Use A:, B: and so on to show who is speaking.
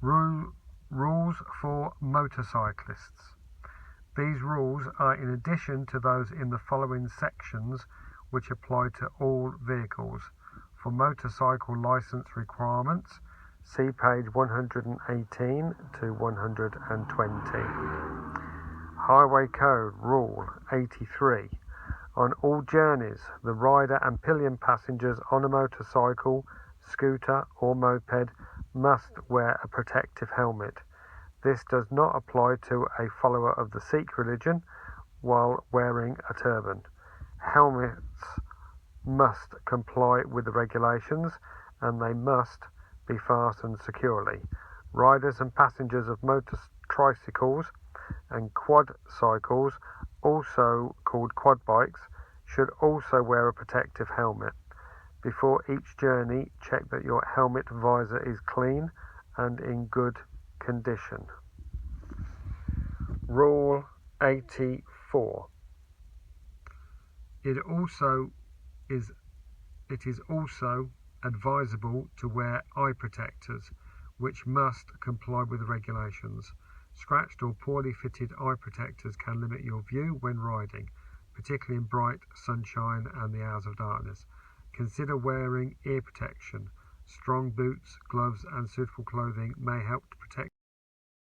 A: Rules for motorcyclists. These rules are in addition to those in the following sections, which apply to all vehicles. For motorcycle licence requirements, see page 118 to 120. Highway Code Rule 83. On all journeys, the rider and pillion passengers on a motorcycle, scooter or moped must wear a protective helmet. This does not apply to a follower of the Sikh religion while wearing a turban. Helmets must comply with the regulations and they must be fastened securely. Riders and passengers of tricycles and quad cycles, also called quad bikes, should also wear a protective helmet. Before each journey, check that your helmet visor is clean and in good condition. Rule 84. It is also advisable to wear eye protectors, which must comply with the regulations. Scratched or poorly fitted eye protectors can limit your view when riding, particularly in bright sunshine and the hours of darkness. Consider wearing ear protection. Strong boots, gloves and suitable clothing may help to protect